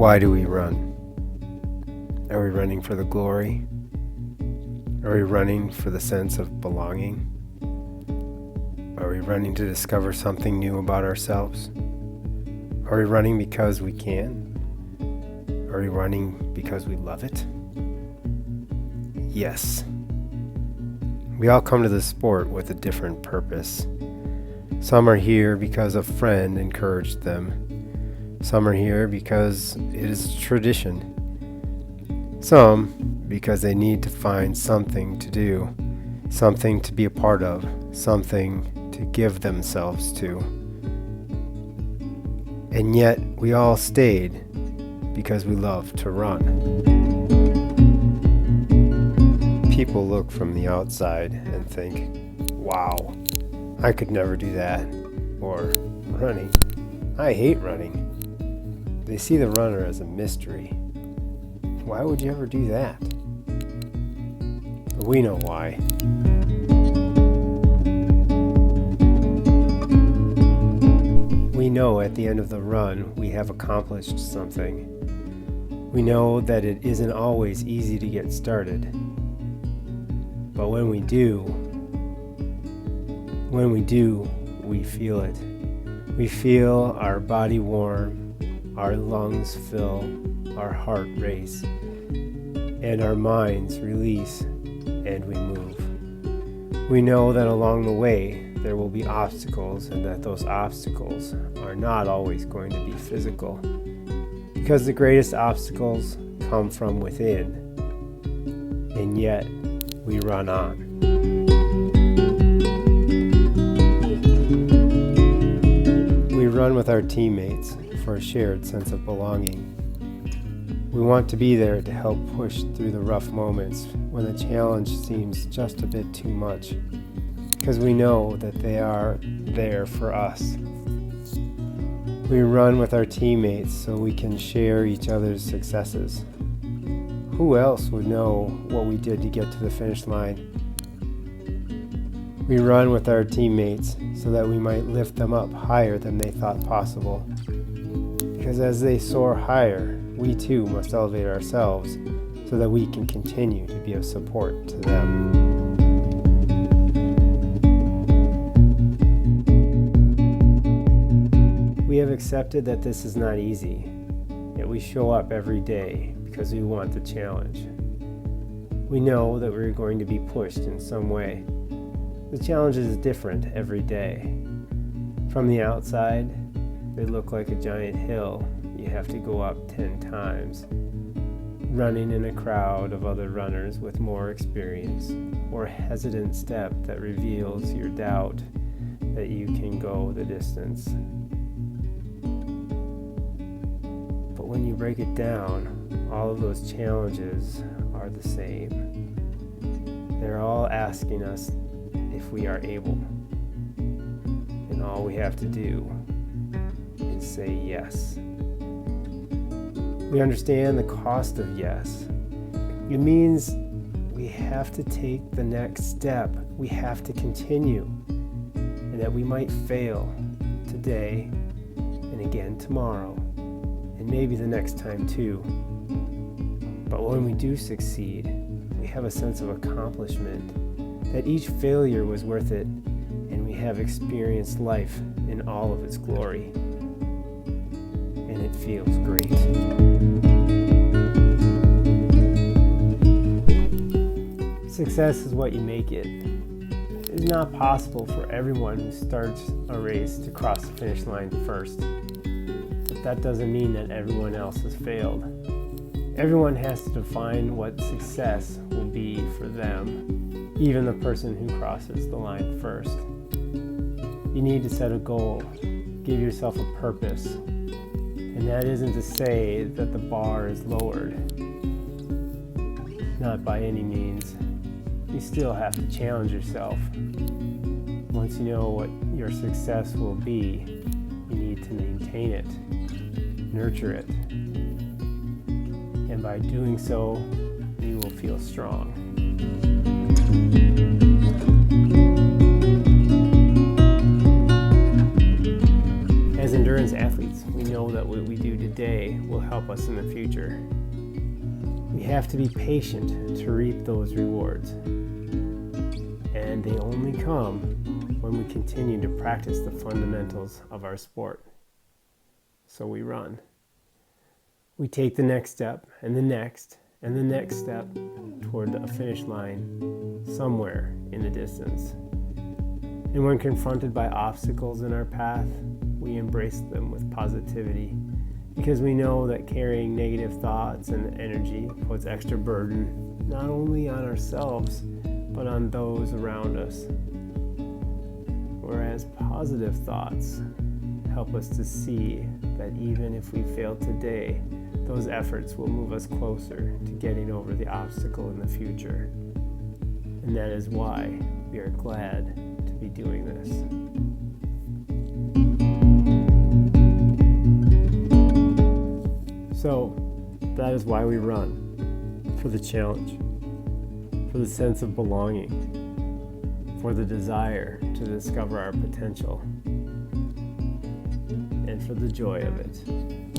Why do we run? Are we running for the glory? Are we running for the sense of belonging? Are we running to discover something new about ourselves? Are we running because we can? Are we running because we love it? Yes. We all come to this sport with a different purpose. Some are here because a friend encouraged them. Some are here because it is tradition. Some because they need to find something to do, something to be a part of, something to give themselves to. And yet we all stayed because we love to run. People look from the outside and think, wow, I could never do that. Or, running, I hate running. They see the runner as a mystery. Why would you ever do that? But we know why. We know at the end of the run we have accomplished something. We know that it isn't always easy to get started. But when we do, we feel it. We feel our body warm, our lungs fill, our heart race, and our minds release, and we move. We know that along the way there will be obstacles, and that those obstacles are not always going to be physical, because the greatest obstacles come from within, and yet we run on. We run with our teammates for a shared sense of belonging. We want to be there to help push through the rough moments when the challenge seems just a bit too much, because we know that they are there for us. We run with our teammates so we can share each other's successes. Who else would know what we did to get to the finish line? We run with our teammates so that we might lift them up higher than they thought possible. Because as they soar higher, we too must elevate ourselves so that we can continue to be of support to them. We have accepted that this is not easy, yet we show up every day because we want the challenge. We know that we're going to be pushed in some way. The challenge is different every day. From the outside, they look like a giant hill you have to go up 10 times, running in a crowd of other runners with more experience, or a hesitant step that reveals your doubt that you can go the distance. But when you break it down, all of those challenges are the same. They're all asking us if we are able. And all we have to do is say yes. We understand the cost of yes. It means we have to take the next step. We have to continue. And that we might fail today and again tomorrow. And maybe the next time too. But when we do succeed, we have a sense of accomplishment, that each failure was worth it, and we have experienced life in all of its glory. And it feels great. Success is what you make it. It is not possible for everyone who starts a race to cross the finish line first. But that doesn't mean that everyone else has failed. Everyone has to define what success will be for them, even the person who crosses the line first. You need to set a goal, give yourself a purpose, and that isn't to say that the bar is lowered. Not by any means. You still have to challenge yourself. Once you know what your success will be, you need to maintain it, nurture it, and by doing so, you will feel strong. As endurance athletes, we know that what we do today will help us in the future. We have to be patient to reap those rewards. And they only come when we continue to practice the fundamentals of our sport. So we run. We take the next step, and the next, and the next step toward a finish line somewhere in the distance. And when confronted by obstacles in our path, we embrace them with positivity, because we know that carrying negative thoughts and energy puts extra burden not only on ourselves, but on those around us. Whereas positive thoughts help us to see that even if we fail today, those efforts will move us closer to getting over the obstacle in the future. And that is why we are glad to be doing this. So, that is why we run. For the challenge, for the sense of belonging, for the desire to discover our potential, and for the joy of it.